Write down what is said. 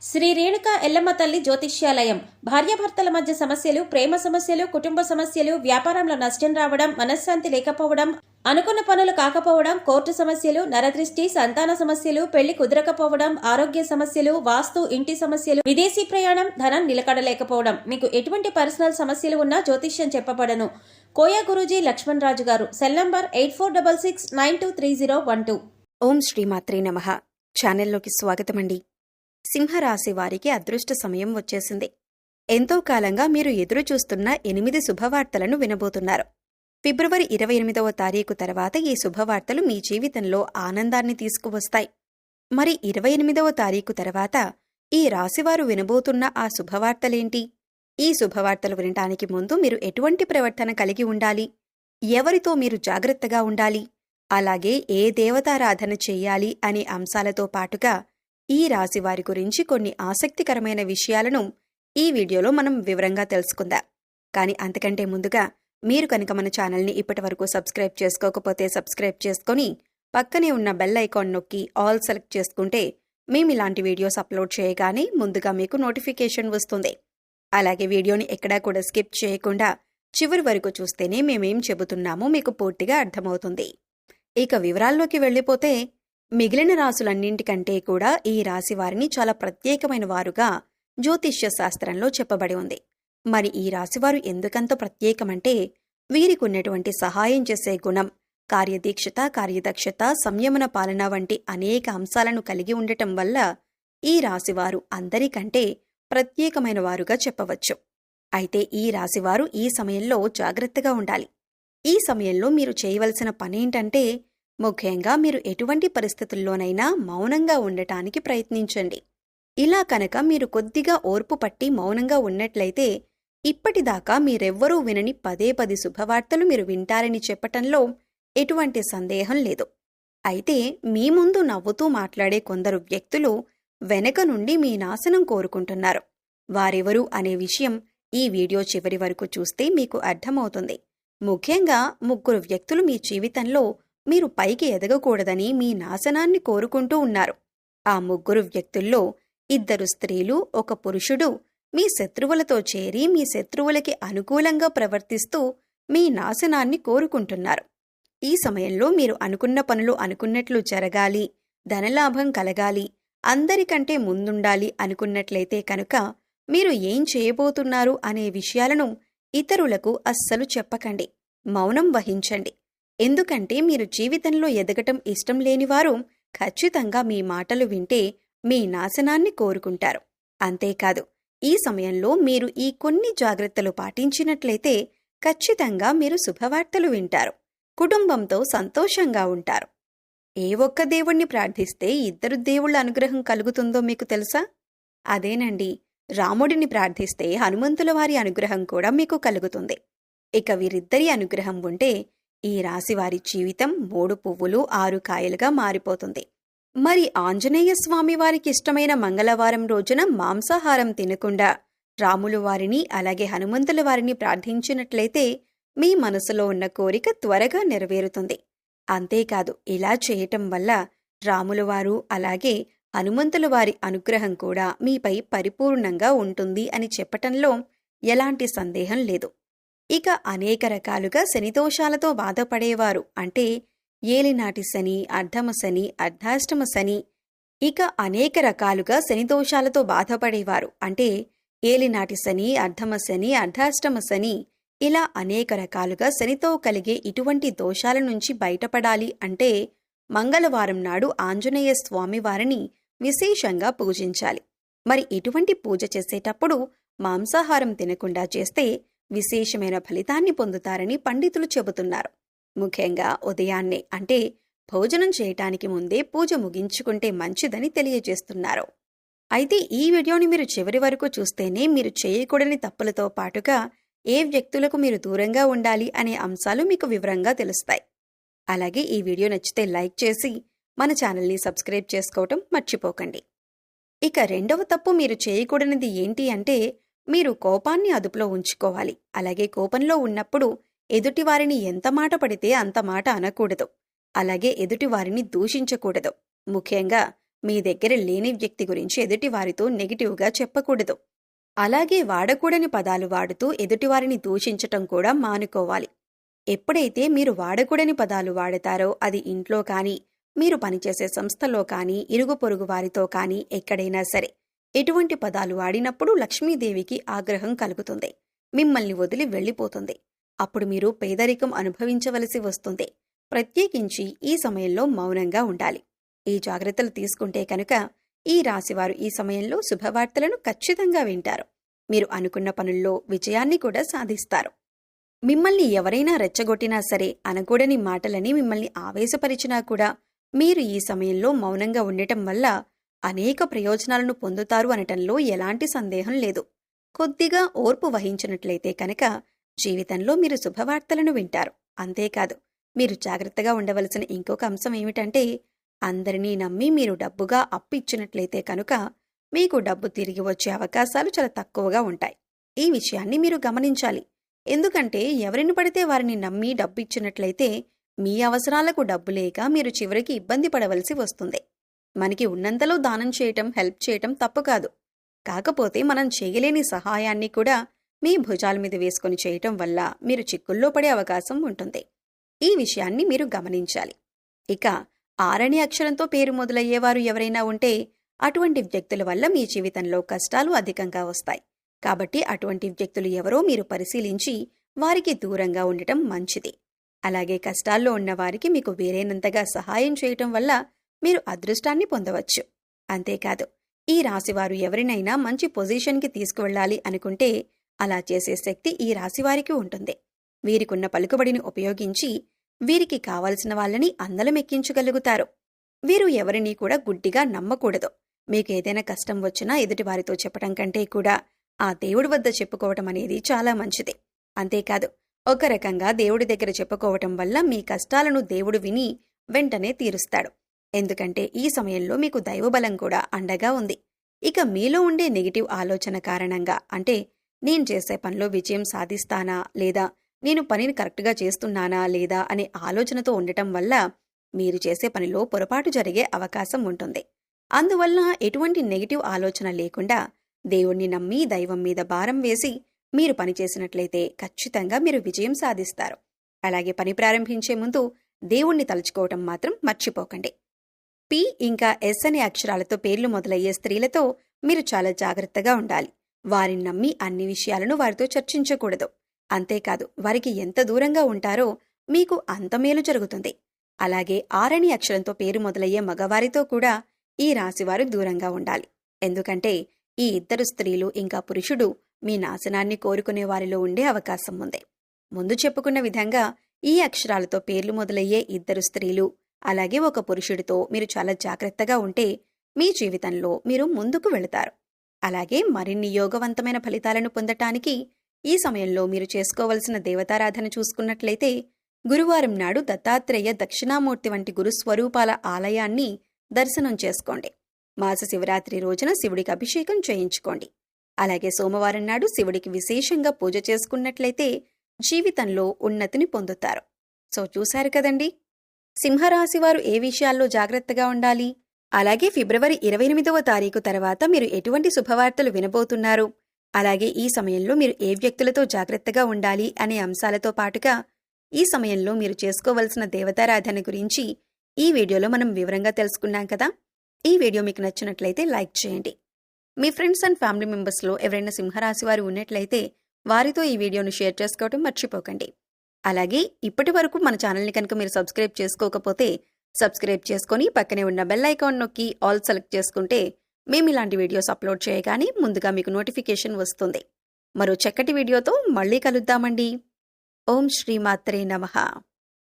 శ్రీ రేణుకా ఎల్లమ్మ తల్లి జ్యోతిష్యాలయం. భార్యాభర్తల మధ్య సమస్యలు, ప్రేమ సమస్యలు, కుటుంబ సమస్యలు, వ్యాపారంలో నష్టం రావడం, మనశ్శాంతి లేకపోవడం, అనుకున్న పనులు కాకపోవడం, కోర్టు సమస్యలు, నరదృష్టి, సంతాన సమస్యలు, పెళ్లి కుదరకపోవడం, ఆరోగ్య సమస్యలు, వాస్తు, ఇంటి సమస్యలు, విదేశీ ప్రయాణం, ధనం నిలకడలేకపోవడం, మీకు ఎటువంటి పర్సనల్ సమస్యలు ఉన్నా జ్యోతిష్యం చెప్పబడను. కోయా గురూజీ లక్ష్మణ్ రాజు గారు. Cell number 8466923012. ఓం శ్రీమాత్రే నమః. ఛానల్లోకి స్వాగతమండి. సింహరాశి వారికి అదృష్ట సమయం వచ్చేసింది. ఎంతో కాలంగా మీరు ఎదురుచూస్తున్న 8 శుభవార్తలను వినబోతున్నారు. ఫిబ్రవరి 28వ తారీఖు తర్వాత ఈ శుభవార్తలు మీ జీవితంలో ఆనందాన్ని తీసుకువస్తాయి. మరి 28వ తారీఖు తర్వాత ఈ రాశివారు వినబోతున్న ఆ శుభవార్తలేంటి? ఈ శుభవార్తలు వినటానికి ముందు మీరు ఎటువంటి ప్రవర్తన కలిగి ఉండాలి? ఎవరితో మీరు జాగ్రత్తగా ఉండాలి? అలాగే ఏ దేవతారాధన చెయ్యాలి అనే అంశాలతో పాటుగా ఈ రాశివారి గురించి కొన్ని ఆసక్తికరమైన విషయాలను ఈ వీడియోలో మనం వివరంగా తెలుసుకుందాం. కానీ అంతకంటే ముందుగా మీరు కనుక మన ఛానల్ని ఇప్పటివరకు సబ్స్క్రైబ్ చేసుకోకపోతే సబ్స్క్రైబ్ చేసుకొని పక్కనే ఉన్న బెల్ ఐకాన్ నొక్కి ఆల్ సెలెక్ట్ చేసుకుంటే మేమిలాంటి వీడియోస్ అప్లోడ్ చేయగానే ముందుగా మీకు నోటిఫికేషన్ వస్తుంది. అలాగే వీడియోని ఎక్కడా కూడా స్కిప్ చేయకుండా చివరి వరకు చూస్తేనే మేమేం చెబుతున్నామో మీకు పూర్తిగా అర్థమవుతుంది. ఇక వివరాల్లోకి వెళ్ళిపోతే మిగిలిన రాసులన్నింటికంటే కూడా ఈ రాశి వారిని చాలా ప్రత్యేకమైన వారుగా జ్యోతిష్య శాస్త్రంలో చెప్పబడి ఉంది. మరి ఈ రాశివారు ఎందుకంత ప్రత్యేకమంటే వీరికి ఉన్నటువంటి సహాయం చేసే గుణం, కార్యదీక్షత, కార్యదక్షత, సంయమన పాలన వంటి అనేక అంశాలను కలిగి ఉండటం వల్ల ఈ రాశివారు అందరికంటే ప్రత్యేకమైన వారుగా చెప్పవచ్చు. అయితే ఈ రాశివారు ఈ సమయంలో జాగ్రత్తగా ఉండాలి. ఈ సమయంలో మీరు చేయవలసిన పనేంటంటే ముఖ్యంగా మీరు ఎటువంటి పరిస్థితుల్లోనైనా మౌనంగా ఉండటానికి ప్రయత్నించండి. ఇలా కనుక మీరు కొద్దిగా ఓర్పు పట్టి మౌనంగా ఉన్నట్లయితే ఇప్పటిదాకా మీరెవ్వరూ వినని 10 శుభవార్తలు మీరు వింటారని చెప్పటంలో ఎటువంటి సందేహం లేదు. అయితే మీ ముందు నవ్వుతూ మాట్లాడే కొందరు వ్యక్తులు వెనక నుండి మీ నాశనం కోరుకుంటున్నారు. వారెవరు అనే విషయం ఈ వీడియో చివరి వరకు చూస్తే మీకు అర్థమవుతుంది. ముఖ్యంగా 3 వ్యక్తులు మీ జీవితంలో మీరు పైకి ఎదగకూడదని మీ నాశనాన్ని కోరుకుంటూ ఉన్నారు. ఆ 3 వ్యక్తుల్లో 2 స్త్రీలు, 1 పురుషుడు మీ శత్రువులతో చేరి మీ శత్రువులకి అనుకూలంగా ప్రవర్తిస్తూ మీ నాశనాన్ని కోరుకుంటున్నారు. ఈ సమయంలో మీరు అనుకున్న పనులు అనుకున్నట్లు జరగాలి, ధనలాభం కలగాలి, అందరికంటే ముందుండాలి అనుకున్నట్లయితే కనుక మీరు ఏం చేయబోతున్నారు అనే విషయాలను ఇతరులకు అస్సలు చెప్పకండి. మౌనం వహించండి. ఎందుకంటే మీరు జీవితంలో ఎదగటం ఇష్టం లేనివారు ఖచ్చితంగా మీ మాటలు వింటే మీ నాశనాన్ని కోరుకుంటారు. అంతేకాదు, ఈ సమయంలో మీరు ఈ కొన్ని జాగ్రత్తలు పాటించినట్లయితే ఖచ్చితంగా మీరు శుభవార్తలు వింటారు. కుటుంబంతో సంతోషంగా ఉంటారు. ఏ ఒక్క దేవుణ్ణి ప్రార్థిస్తే 2 దేవుళ్ల అనుగ్రహం కలుగుతుందో మీకు తెలుసా? అదేనండి, రాముడిని ప్రార్థిస్తే హనుమంతుల వారి అనుగ్రహం కూడా మీకు కలుగుతుంది. ఇక వీరిద్దరి అనుగ్రహం ఉంటే ఈ రాశివారి జీవితం 3 పువ్వులు 6 కాయలుగా మారిపోతుంది. మరి ఆంజనేయ స్వామి వారికి ఇష్టమైన మంగళవారం రోజున మాంసాహారం తినకుండా రాములు వారిని అలాగే హనుమంతుల వారిని ప్రార్థించినట్లయితే మీ మనసులో ఉన్న కోరిక త్వరగా నెరవేరుతుంది. అంతేకాదు, ఇలా చేయటం వల్ల రాముల వారు అలాగే హనుమంతుల వారి అనుగ్రహం కూడా మీపై పరిపూర్ణంగా ఉంటుంది అని చెప్పటంలో ఎలాంటి సందేహం లేదు. ఇక అనేక రకాలుగా శనిదోషాలతో బాధపడేవారు అంటే ఏలినాటి శని, అర్ధమ శని, అర్ధాష్టమ శని, ఇక అనేక రకాలుగా శనిదోషాలతో బాధపడేవారు అంటే ఏలినాటి శని, అర్ధమ శని, అర్ధాష్టమ శని, ఇలా అనేక రకాలుగా శనితో కలిగే ఇటువంటి దోషాల నుంచి బయటపడాలి అంటే మంగళవారం నాడు ఆంజనేయ స్వామి వారిని విశేషంగా పూజించాలి. మరి ఇటువంటి పూజ చేసేటప్పుడు మాంసాహారం తినకుండా చేస్తే విశేషమైన ఫలితాన్ని పొందుతారని పండితులు చెబుతున్నారు. ముఖ్యంగా ఉదయాన్నే అంటే భోజనం చేయటానికి ముందే పూజ ముగించుకుంటే మంచిదని తెలియజేస్తున్నారు. అయితే ఈ వీడియోని మీరు చివరి వరకు చూస్తేనే మీరు చేయకూడని తప్పులతో పాటుగా ఏ వ్యక్తులకు మీరు దూరంగా ఉండాలి అనే అంశాలు మీకు వివరంగా తెలుస్తాయి. అలాగే ఈ వీడియో నచ్చితే లైక్ చేసి మన ఛానల్ని సబ్స్క్రైబ్ చేసుకోవటం మర్చిపోకండి. ఇక రెండవ తప్పు మీరు చేయకూడనిది ఏంటి అంటే మీరు కోపాన్ని అదుపులో ఉంచుకోవాలి. అలాగే కోపంలో ఉన్నప్పుడు ఎదుటివారిని ఎంత మాట పడితే అంత మాట అనకూడదు. అలాగే ఎదుటివారిని దూషించకూడదు. ముఖ్యంగా మీ దగ్గర లేని వ్యక్తి గురించి ఎదుటివారితో నెగిటివ్గా చెప్పకూడదు. అలాగే వాడకూడని పదాలు వాడుతూ ఎదుటివారిని దూషించటం కూడా మానుకోవాలి. ఎప్పుడైతే మీరు వాడకూడని పదాలు వాడతారో అది ఇంట్లో కానీ, మీరు పనిచేసే సంస్థలో కానీ, ఇరుగు పొరుగు వారితో కానీ ఎక్కడైనా సరే ఎటువంటి పదాలు వాడినప్పుడు లక్ష్మీదేవికి ఆగ్రహం కలుగుతుంది. మిమ్మల్ని వదిలి వెళ్ళిపోతుంది. అప్పుడు మీరు పేదరికం అనుభవించవలసి వస్తుంది. ప్రత్యేకించి ఈ సమయంలో మౌనంగా ఉండాలి. ఈ జాగ్రత్తలు తీసుకుంటే కనుక ఈ రాశివారు ఈ సమయంలో శుభవార్తలను ఖచ్చితంగా వింటారు. మీరు అనుకున్న పనుల్లో విజయాన్ని కూడా సాధిస్తారు. మిమ్మల్ని ఎవరైనా రెచ్చగొట్టినా సరే, అనకూడని మాటలని మిమ్మల్ని ఆవేశపరిచినా కూడా మీరు ఈ సమయంలో మౌనంగా ఉండటం వల్ల అనేక ప్రయోజనాలను పొందుతారు అనటంలో ఎలాంటి సందేహం లేదు. కొద్దిగా ఓర్పు వహించినట్లయితే కనుక జీవితంలో మీరు శుభవార్తలను వింటారు. అంతేకాదు, మీరు జాగ్రత్తగా ఉండవలసిన ఇంకొక అంశం ఏమిటంటే, అందరినీ నమ్మి మీరు డబ్బుగా అప్పు ఇచ్చినట్లయితే కనుక మీకు డబ్బు తిరిగి వచ్చే అవకాశాలు చాలా తక్కువగా ఉంటాయి. ఈ విషయాన్ని మీరు గమనించాలి. ఎందుకంటే ఎవరిని పడితే వారిని నమ్మి డబ్బు ఇచ్చినట్లయితే మీ అవసరాలకు డబ్బు లేక మీరు చివరికి ఇబ్బంది పడవలసి వస్తుంది. మనకి ఉన్నంతలో దానం చేయటం, హెల్ప్ చేయటం తప్పు కాదు. కాకపోతే మనం చేయలేని సహాయాన్ని కూడా మీ భుజాల మీద వేసుకొని చేయటం వల్ల మీరు చిక్కుల్లో పడే అవకాశం ఉంటుంది. ఈ విషయాన్ని మీరు గమనించాలి. ఇక 6 అనే అక్షరంతో పేరు మొదలయ్యేవారు ఎవరైనా ఉంటే అటువంటి వ్యక్తుల వల్ల మీ జీవితంలో కష్టాలు అధికంగా వస్తాయి. కాబట్టి అటువంటి వ్యక్తులు ఎవరో మీరు పరిశీలించి వారికి దూరంగా ఉండటం మంచిది. అలాగే కష్టాల్లో ఉన్నవారికి మీకు వేరేనంతగా సహాయం చేయటం వల్ల మీరు అదృష్టాన్ని పొందవచ్చు. అంతేకాదు, ఈ రాశివారు ఎవరినైనా మంచి పొజిషన్కి తీసుకువెళ్ళాలి అనుకుంటే అలా చేసే శక్తి ఈ రాశివారికి ఉంటుంది. వీరికున్న పలుకుబడిని ఉపయోగించి వీరికి కావలసిన వాళ్ళని అందలమెక్కించగలుగుతారు. వీరు ఎవరినీ కూడా గుడ్డిగా నమ్మకూడదు. మీకు ఏదైనా కష్టం వచ్చినా ఎదుటివారితో చెప్పటం కంటే కూడా ఆ దేవుడి వద్ద చెప్పుకోవటం అనేది చాలా మంచిది. అంతేకాదు, ఒక రకంగా దేవుడి దగ్గర చెప్పుకోవటం వల్ల మీ కష్టాలను దేవుడు విని వెంటనే తీరుస్తాడు. ఎందుకంటే ఈ సమయంలో మీకు దైవబలం కూడా అండగా ఉంది. ఇక మీలో ఉండే నెగిటివ్ ఆలోచన కారణంగా, అంటే నేను చేసే పనిలో విజయం సాధిస్తానా లేదా, నేను పనిని కరెక్ట్గా చేస్తున్నానా లేదా అనే ఆలోచనతో ఉండటం వల్ల మీరు చేసే పనిలో పొరపాటు జరిగే అవకాశం ఉంటుంది. అందువల్ల ఎటువంటి నెగిటివ్ ఆలోచన లేకుండా దేవుణ్ణి నమ్మి దైవం మీద భారం వేసి మీరు పనిచేసినట్లయితే ఖచ్చితంగా మీరు విజయం సాధిస్తారు. అలాగే పని ప్రారంభించే ముందు దేవుణ్ణి తలుచుకోవటం మాత్రం మర్చిపోకండి. పి ఇంకా ఎస్ అనే అక్షరాలతో పేర్లు మొదలయ్యే స్త్రీలతో మీరు చాలా జాగ్రత్తగా ఉండాలి. వారిని నమ్మి అన్ని విషయాలను వారితో చర్చించకూడదు. అంతేకాదు, వారికి ఎంత దూరంగా ఉంటారో మీకు అంత మేలు జరుగుతుంది. అలాగే 6 అనే అక్షరంతో పేరు మొదలయ్యే మగవారితో కూడా ఈ రాశివారు దూరంగా ఉండాలి. ఎందుకంటే ఈ ఇద్దరు స్త్రీలు ఇంకా పురుషుడు మీ నాశనాన్ని కోరుకునే వారిలో ఉండే అవకాశం ఉంది. ముందు చెప్పుకున్న విధంగా ఈ అక్షరాలతో పేర్లు మొదలయ్యే ఇద్దరు స్త్రీలు అలాగే ఒక పురుషుడితో మీరు చాలా జాగ్రత్తగా ఉంటే మీ జీవితంలో మీరు ముందుకు వెళతారు. అలాగే మరిన్ని యోగవంతమైన ఫలితాలను పొందటానికి ఈ సమయంలో మీరు చేసుకోవలసిన దేవతారాధన చూసుకున్నట్లయితే గురువారం నాడు దత్తాత్రేయ దక్షిణామూర్తి వంటి గురుస్వరూపాల ఆలయాన్ని దర్శనం చేసుకోండి. మాస శివరాత్రి రోజున శివుడికి అభిషేకం చేయించుకోండి. అలాగే సోమవారం నాడు శివుడికి విశేషంగా పూజ చేసుకున్నట్లయితే జీవితంలో ఉన్నతిని పొందుతారు. సో చూశారు కదండి, సింహరాశివారు ఏ విషయాల్లో జాగ్రత్తగా ఉండాలి, అలాగే ఫిబ్రవరి 28వ తారీఖు తర్వాత మీరు ఎటువంటి శుభవార్తలు వినబోతున్నారు, అలాగే ఈ సమయంలో మీరు ఏ వ్యక్తులతో జాగ్రత్తగా ఉండాలి అనే అంశాలతో పాటుగా ఈ సమయంలో మీరు చేసుకోవలసిన దేవతారాధన గురించి ఈ వీడియోలో మనం వివరంగా తెలుసుకున్నాం కదా. ఈ వీడియో మీకు నచ్చినట్లయితే లైక్ చేయండి. మీ ఫ్రెండ్స్ అండ్ ఫ్యామిలీ మెంబర్స్లో ఎవరైనా సింహరాశి వారు ఉన్నట్లయితే వారితో ఈ వీడియోను షేర్ చేసుకోవడం మర్చిపోకండి. అలాగే ఇప్పటి వరకు మన ఛానల్ని కనుక మీరు సబ్స్క్రైబ్ చేసుకోకపోతే సబ్స్క్రైబ్ చేసుకొని పక్కనే ఉన్న బెల్ ఐకాన్ నొక్కి ఆల్ సెలెక్ట్ చేసుకుంటే మేము ఇలాంటి వీడియోస్ అప్లోడ్ చేయగానే ముందుగా మీకు నోటిఫికేషన్ వస్తుంది. మరో చక్కటి వీడియోతో మళ్ళీ కలుద్దామండి. ఓం శ్రీమాత్రే నమః.